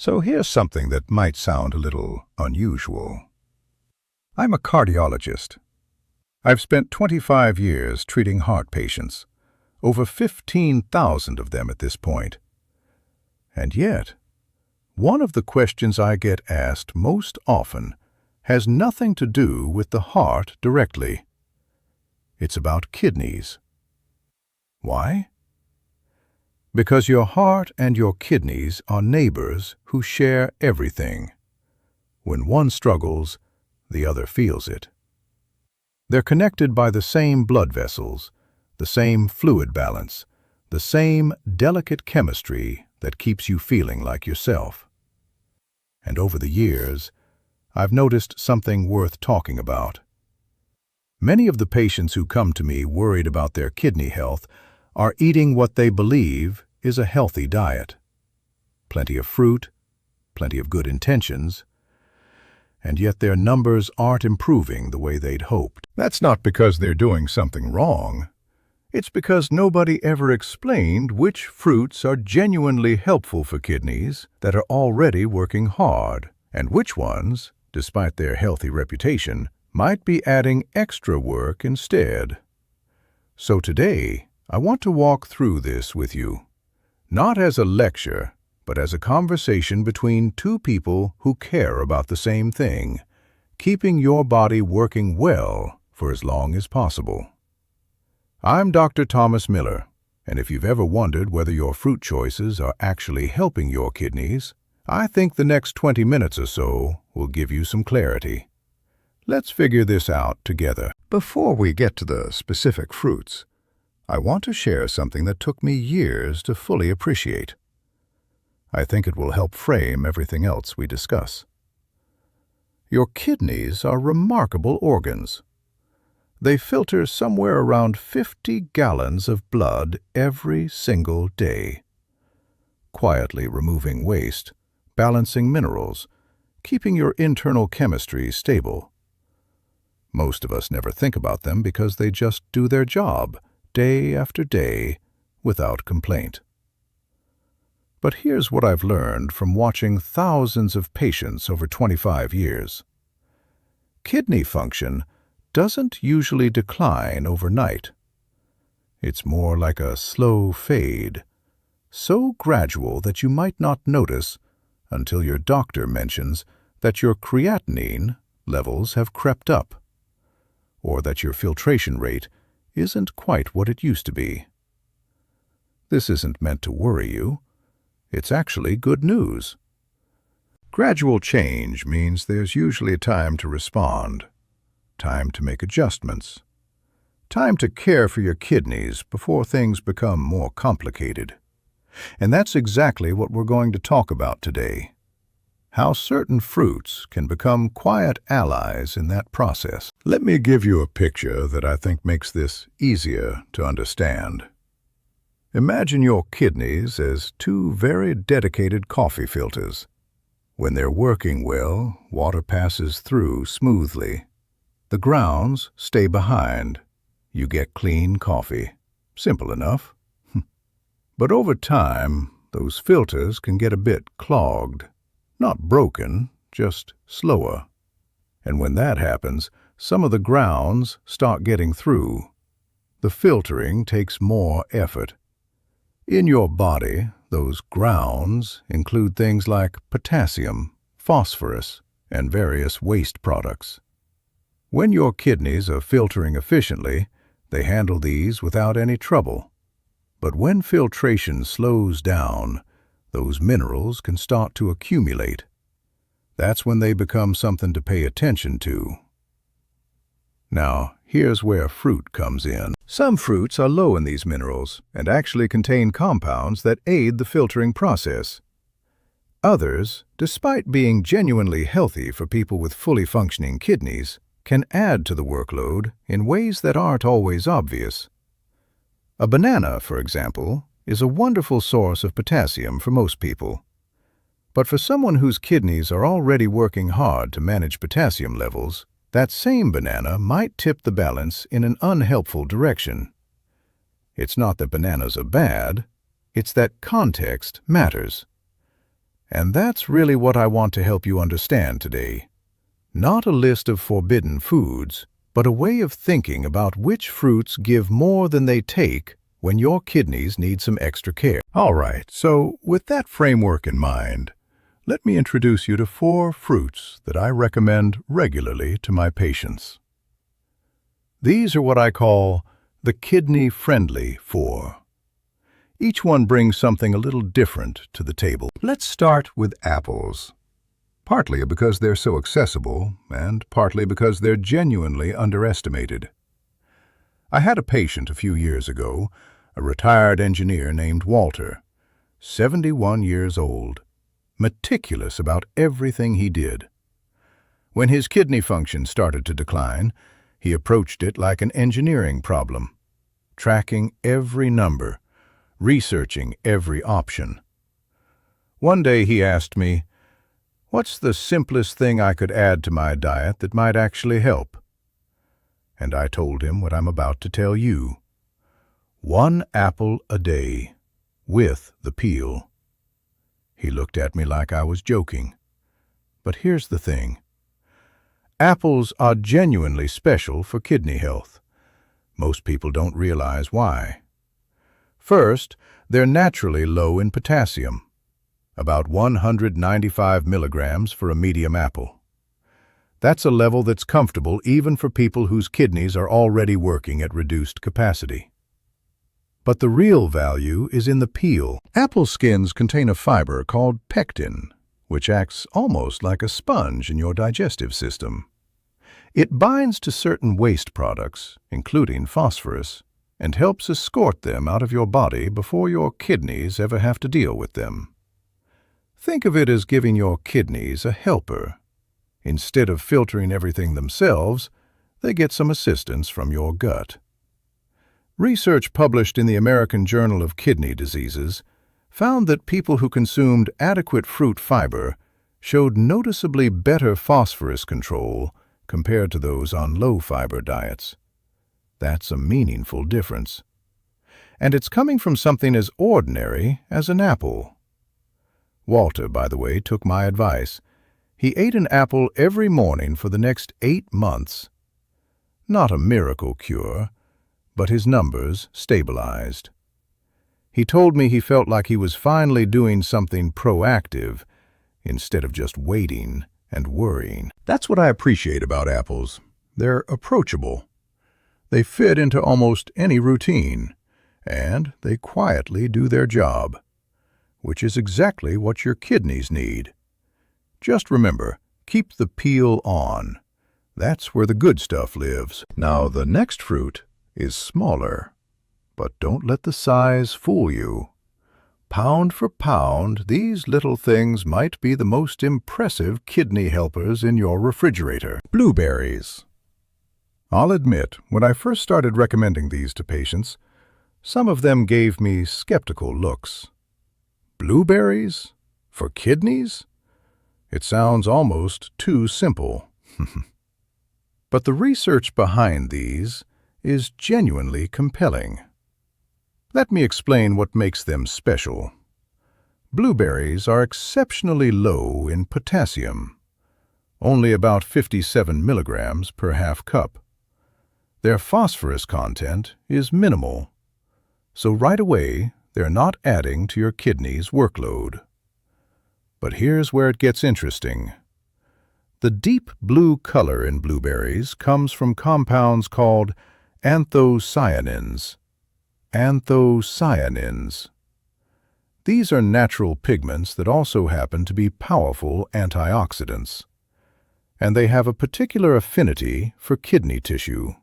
So here's something that might sound a little unusual. I'm a cardiologist. I've spent 25 years treating heart patients, over 15,000 of them at this point. And yet, one of the questions I get asked most often has nothing to do with the heart directly. It's about kidneys. Why? Because your heart and your kidneys are neighbors who share everything. When one struggles, the other feels it. They're connected by the same blood vessels, the same fluid balance, the same delicate chemistry that keeps you feeling like yourself. And over the years, I've noticed something worth talking about. Many of the patients who come to me worried about their kidney health are eating what they believe is a healthy diet. Plenty of fruit, plenty of good intentions, and yet their numbers aren't improving the way they'd hoped. That's not because they're doing something wrong. It's because nobody ever explained which fruits are genuinely helpful for kidneys that are already working hard, and which ones, despite their healthy reputation, might be adding extra work instead. So today, I want to walk through this with you, not as a lecture, but as a conversation between two people who care about the same thing, keeping your body working well for as long as possible. I'm Dr. Thomas Miller, and if you've ever wondered whether your fruit choices are actually helping your kidneys, I think the next 20 minutes or so will give you some clarity. Let's figure this out together. Before we get to the specific fruits, I want to share something that took me years to fully appreciate. I think it will help frame everything else we discuss. Your kidneys are remarkable organs. They filter somewhere around 50 gallons of blood every single day, quietly removing waste, balancing minerals, keeping your internal chemistry stable. Most of us never think about them because they just do their job, day after day, without complaint. But here's what I've learned from watching thousands of patients over 25 years. Kidney function doesn't usually decline overnight. It's more like a slow fade, so gradual that you might not notice until your doctor mentions that your creatinine levels have crept up, or that your filtration rate isn't quite what it used to be. This isn't meant to worry you. It's actually good news. Gradual change means there's usually time to respond, time to make adjustments, time to care for your kidneys before things become more complicated. And that's exactly what we're going to talk about today. How certain fruits can become quiet allies in that process. Let me give you a picture that I think makes this easier to understand. Imagine your kidneys as two very dedicated coffee filters. When they're working well, water passes through smoothly. The grounds stay behind. You get clean coffee. Simple enough. But over time, those filters can get a bit clogged. Not broken, just slower. And when that happens, some of the grounds start getting through. The filtering takes more effort. In your body, those grounds include things like potassium, phosphorus, and various waste products. When your kidneys are filtering efficiently, they handle these without any trouble. But when filtration slows down, those minerals can start to accumulate. That's when they become something to pay attention to. Now, here's where fruit comes in. Some fruits are low in these minerals and actually contain compounds that aid the filtering process. Others, despite being genuinely healthy for people with fully functioning kidneys, can add to the workload in ways that aren't always obvious. A banana, for example, is a wonderful source of potassium for most people. But for someone whose kidneys are already working hard to manage potassium levels, that same banana might tip the balance in an unhelpful direction. It's not that bananas are bad, it's that context matters. And that's really what I want to help you understand today. Not a list of forbidden foods, but a way of thinking about which fruits give more than they take when your kidneys need some extra care. All right, so with that framework in mind, let me introduce you to 4 fruits that I recommend regularly to my patients. These are what I call the kidney-friendly 4. Each one brings something a little different to the table. Let's start with apples. Partly because they're so accessible, and partly because they're genuinely underestimated. I had a patient a few years ago, a retired engineer named Walter, 71 years old, meticulous about everything he did. When his kidney function started to decline, he approached it like an engineering problem, tracking every number, researching every option. One day he asked me, "What's the simplest thing I could add to my diet that might actually help?" And I told him what I'm about to tell you. 1 apple a day, with the peel. He looked at me like I was joking. But here's the thing. Apples are genuinely special for kidney health. Most people don't realize why. First, they're naturally low in potassium, about 195 milligrams for a medium apple. That's a level that's comfortable even for people whose kidneys are already working at reduced capacity. But the real value is in the peel. Apple skins contain a fiber called pectin, which acts almost like a sponge in your digestive system. It binds to certain waste products, including phosphorus, and helps escort them out of your body before your kidneys ever have to deal with them. Think of it as giving your kidneys a helper. Instead of filtering everything themselves, they get some assistance from your gut. Research published in the American Journal of Kidney Diseases found that people who consumed adequate fruit fiber showed noticeably better phosphorus control compared to those on low-fiber diets. That's a meaningful difference. And it's coming from something as ordinary as an apple. Walter, by the way, took my advice. He ate an apple every morning for the next 8 months. Not a miracle cure, but his numbers stabilized. He told me he felt like he was finally doing something proactive instead of just waiting and worrying. That's what I appreciate about apples. They're approachable. They fit into almost any routine, and they quietly do their job, which is exactly what your kidneys need. Just remember, keep the peel on. That's where the good stuff lives. Now, the next fruit is smaller, but don't let the size fool you. Pound for pound, these little things might be the most impressive kidney helpers in your refrigerator. Blueberries. I'll admit, when I first started recommending these to patients, some of them gave me skeptical looks. Blueberries? For kidneys? It sounds almost too simple. But the research behind these is genuinely compelling. Let me explain what makes them special. Blueberries are exceptionally low in potassium, only about 57 milligrams per half cup. Their phosphorus content is minimal, so right away they're not adding to your kidney's workload. But here's where it gets interesting. The deep blue color in blueberries comes from compounds called anthocyanins. Anthocyanins. These are natural pigments that also happen to be powerful antioxidants, and they have a particular affinity for kidney tissue.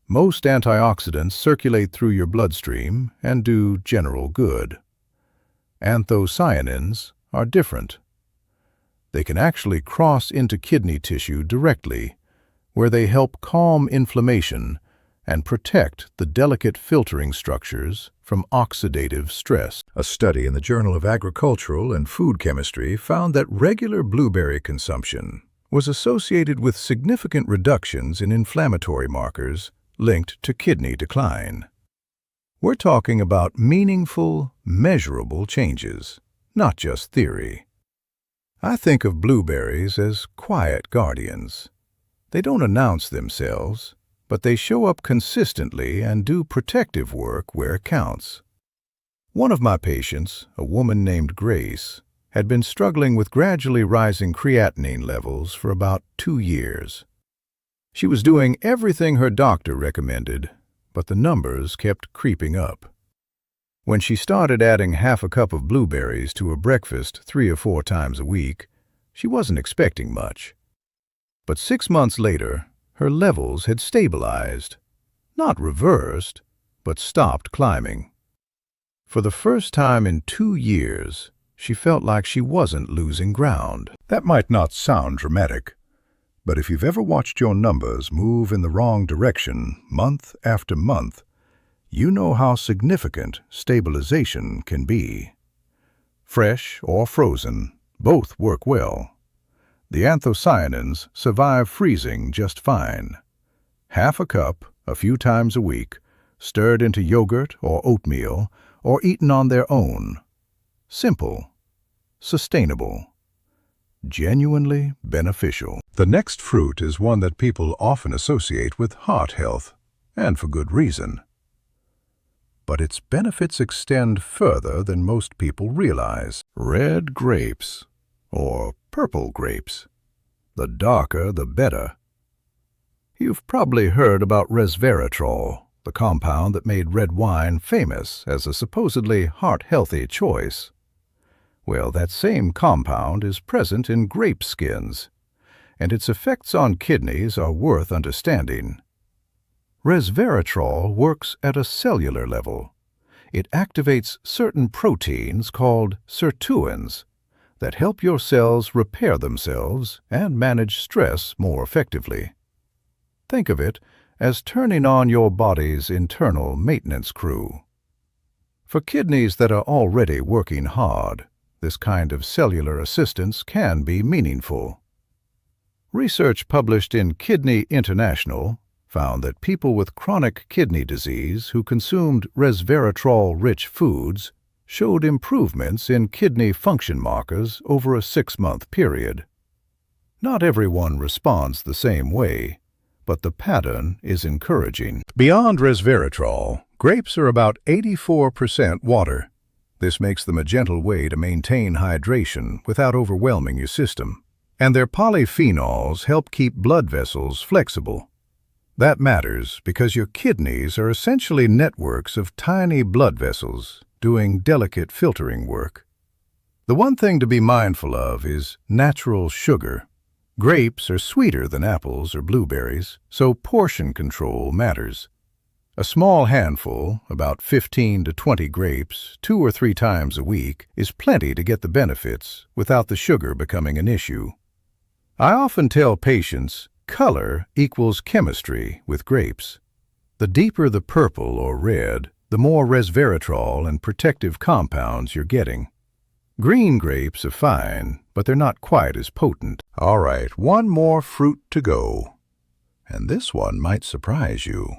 Most antioxidants circulate through your bloodstream and do general good. Anthocyanins are different. They can actually cross into kidney tissue directly, where they help calm inflammation and protect the delicate filtering structures from oxidative stress. A study in the Journal of Agricultural and Food Chemistry found that regular blueberry consumption was associated with significant reductions in inflammatory markers linked to kidney decline. We're talking about meaningful, measurable changes. not just theory. I think of blueberries as quiet guardians. They don't announce themselves, but they show up consistently and do protective work where it counts. One of my patients, a woman named Grace, had been struggling with gradually rising creatinine levels for about 2 years. She was doing everything her doctor recommended, but the numbers kept creeping up. When she started adding half a cup of blueberries to her breakfast 3 or 4 times a week, she wasn't expecting much. But 6 months later, her levels had stabilized, not reversed, but stopped climbing. For the first time in 2 years, she felt like she wasn't losing ground. That might not sound dramatic, but if you've ever watched your numbers move in the wrong direction month after month, you know how significant stabilization can be. Fresh or frozen, both work well. The anthocyanins survive freezing just fine. Half a cup, a few times a week, stirred into yogurt or oatmeal, or eaten on their own. Simple, sustainable, genuinely beneficial. The next fruit is one that people often associate with heart health, and for good reason. But its benefits extend further than most people realize. Red grapes, or purple grapes. The darker, the better. You've probably heard about resveratrol, the compound that made red wine famous as a supposedly heart-healthy choice. Well, that same compound is present in grape skins, and its effects on kidneys are worth understanding. Resveratrol works at a cellular level. It activates certain proteins called sirtuins that help your cells repair themselves and manage stress more effectively. Think of it as turning on your body's internal maintenance crew. For kidneys that are already working hard, this kind of cellular assistance can be meaningful. Research published in Kidney International found that people with chronic kidney disease who consumed resveratrol-rich foods showed improvements in kidney function markers over a 6-month period. Not everyone responds the same way, but the pattern is encouraging. Beyond resveratrol, grapes are about 84% water. This makes them a gentle way to maintain hydration without overwhelming your system. And their polyphenols help keep blood vessels flexible. That matters because your kidneys are essentially networks of tiny blood vessels doing delicate filtering work. The one thing to be mindful of is natural sugar. Grapes are sweeter than apples or blueberries, so portion control matters. A small handful, about 15 to 20 grapes, 2 or 3 times a week, is plenty to get the benefits without the sugar becoming an issue. I often tell patients, color equals chemistry with grapes. The deeper the purple or red, the more resveratrol and protective compounds you're getting. Green grapes are fine, but they're not quite as potent. All right, one more fruit to go. And this one might surprise you.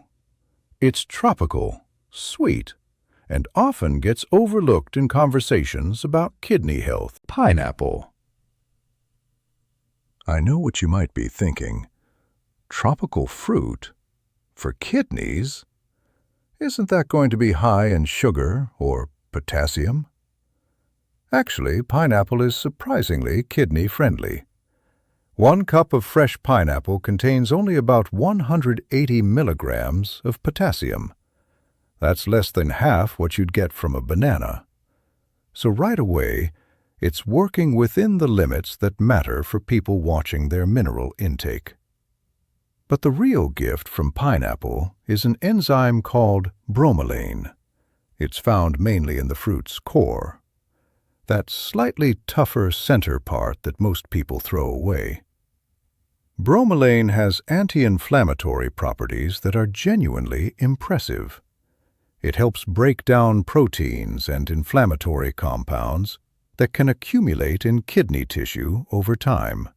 It's tropical, sweet, and often gets overlooked in conversations about kidney health. Pineapple. I know what you might be thinking. Tropical fruit? For kidneys? Isn't that going to be high in sugar or potassium? Actually, pineapple is surprisingly kidney-friendly. 1 cup of fresh pineapple contains only about 180 milligrams of potassium. That's less than half what you'd get from a banana. So right away, it's working within the limits that matter for people watching their mineral intake. But the real gift from pineapple is an enzyme called bromelain. It's found mainly in the fruit's core. That slightly tougher center part that most people throw away. Bromelain has anti-inflammatory properties that are genuinely impressive. It helps break down proteins and inflammatory compounds that can accumulate in kidney tissue over time.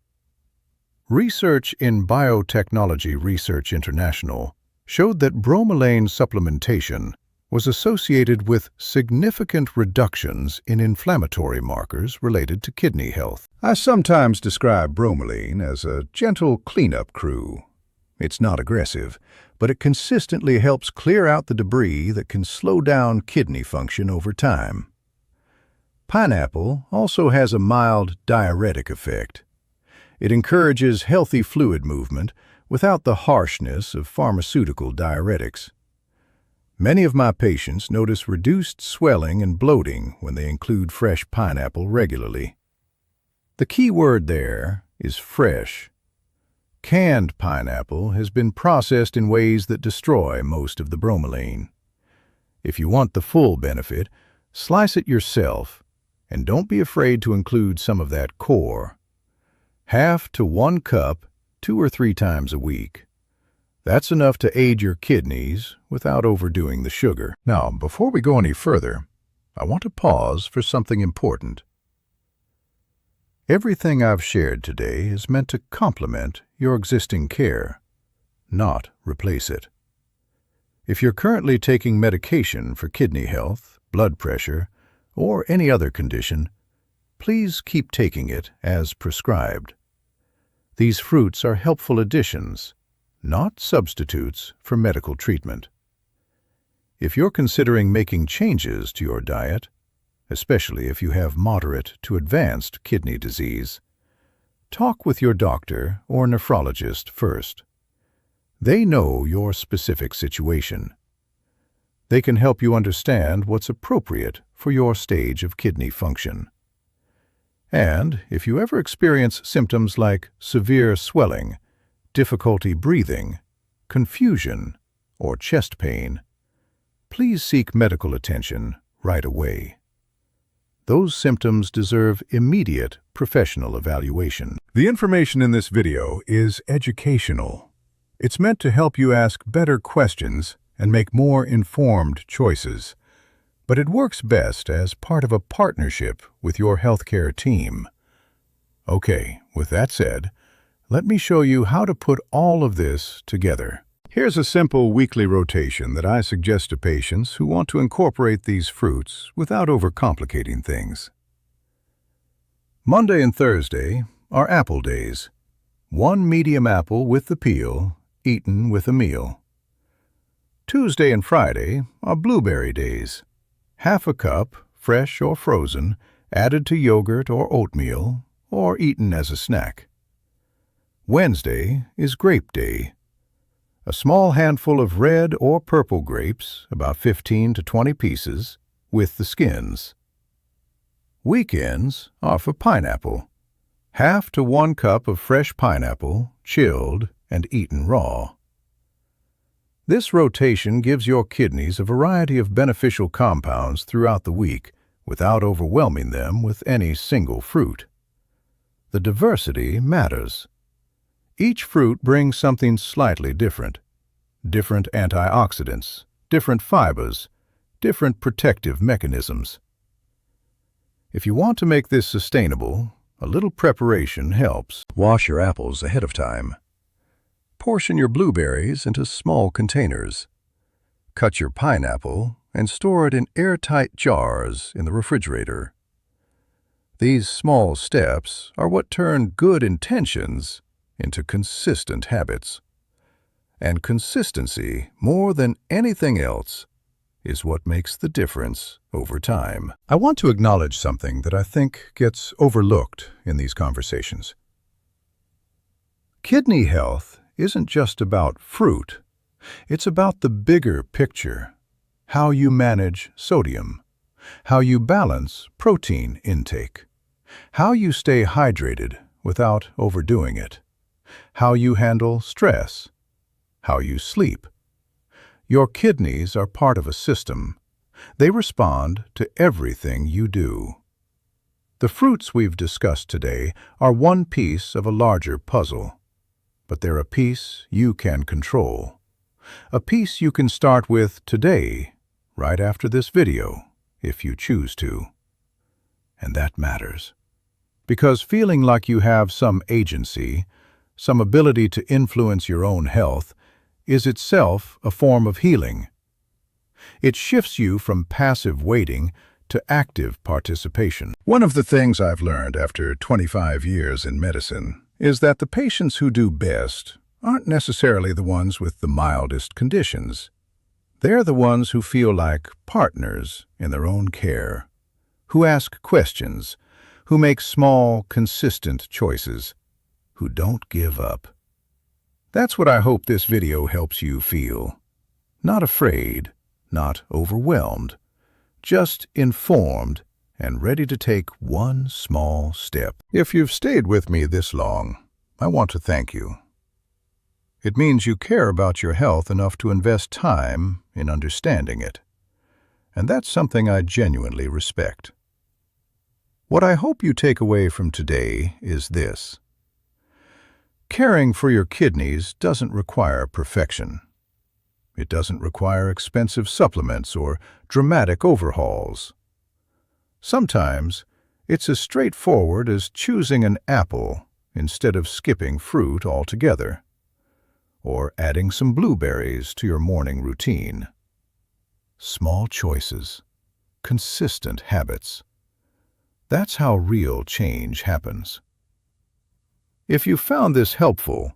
Research in Biotechnology Research International showed that bromelain supplementation was associated with significant reductions in inflammatory markers related to kidney health. I sometimes describe bromelain as a gentle cleanup crew. It's not aggressive, but it consistently helps clear out the debris that can slow down kidney function over time. Pineapple also has a mild diuretic effect. It encourages healthy fluid movement without the harshness of pharmaceutical diuretics. Many of my patients notice reduced swelling and bloating when they include fresh pineapple regularly. The key word there is fresh. Canned pineapple has been processed in ways that destroy most of the bromelain. If you want the full benefit, slice it yourself, and don't be afraid to include some of that core. 1/2 to 1 cup 2 or 3 times a week. That's enough to aid your kidneys without overdoing the sugar. Now, before we go any further, I want to pause for something important. Everything I've shared today is meant to complement your existing care, not replace it. If you're currently taking medication for kidney health, blood pressure, or any other condition, please keep taking it as prescribed. These fruits are helpful additions, not substitutes for medical treatment. If you're considering making changes to your diet, especially if you have moderate to advanced kidney disease, talk with your doctor or nephrologist first. They know your specific situation. They can help you understand what's appropriate for your stage of kidney function. And if you ever experience symptoms like severe swelling, difficulty breathing, confusion, or chest pain, please seek medical attention right away. Those symptoms deserve immediate professional evaluation. The information in this video is educational. It's meant to help you ask better questions and make more informed choices. But it works best as part of a partnership with your healthcare team. Okay, with that said, let me show you how to put all of this together. Here's a simple weekly rotation that I suggest to patients who want to incorporate these fruits without overcomplicating things. Monday and Thursday are apple days. 1 medium apple with the peel, eaten with a meal. Tuesday and Friday are blueberry days. 1/2 cup, fresh or frozen, added to yogurt or oatmeal, or eaten as a snack. Wednesday is grape day. A small handful of red or purple grapes, about 15 to 20 pieces, with the skins. Weekends are for pineapple. 1/2 to 1 cup of fresh pineapple, chilled and eaten raw. This rotation gives your kidneys a variety of beneficial compounds throughout the week without overwhelming them with any single fruit. The diversity matters. Each fruit brings something slightly different. Different antioxidants, different fibers, different protective mechanisms. If you want to make this sustainable, a little preparation helps. Wash your apples ahead of time. Portion your blueberries into small containers. Cut your pineapple and store it in airtight jars in the refrigerator. These small steps are what turn good intentions into consistent habits. And consistency, more than anything else, is what makes the difference over time. I want to acknowledge something that I think gets overlooked in these conversations. Kidney health isn't just about fruit. It's about the bigger picture. How you manage sodium. How you balance protein intake. How you stay hydrated without overdoing it. How you handle stress. How you sleep. Your kidneys are part of a system. They respond to everything you do. The fruits we've discussed today are one piece of a larger puzzle, but they're a piece you can control. A piece you can start with today, right after this video, if you choose to. And that matters. Because feeling like you have some agency, some ability to influence your own health, is itself a form of healing. It shifts you from passive waiting to active participation. One of the things I've learned after 25 years in medicine is that the patients who do best aren't necessarily the ones with the mildest conditions. They're the ones who feel like partners in their own care, who ask questions, who make small, consistent choices, who don't give up. That's what I hope this video helps you feel. Not afraid, not overwhelmed, just informed and ready to take one small step. If you've stayed with me this long, I want to thank you. It means you care about your health enough to invest time in understanding it. And that's something I genuinely respect. What I hope you take away from today is this. Caring for your kidneys doesn't require perfection. It doesn't require expensive supplements or dramatic overhauls. Sometimes it's as straightforward as choosing an apple instead of skipping fruit altogether, or adding some blueberries to your morning routine. Small choices, consistent habits. That's how real change happens. If you found this helpful,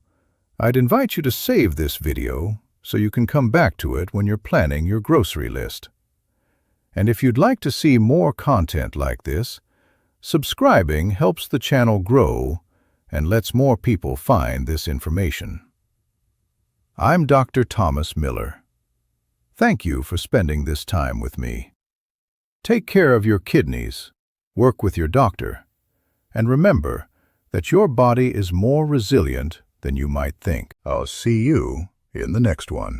I'd invite you to save this video so you can come back to it when you're planning your grocery list. And if you'd like to see more content like this, subscribing helps the channel grow and lets more people find this information. I'm Dr. Thomas Miller. Thank you for spending this time with me. Take care of your kidneys, work with your doctor, and remember that your body is more resilient than you might think. I'll see you in the next one.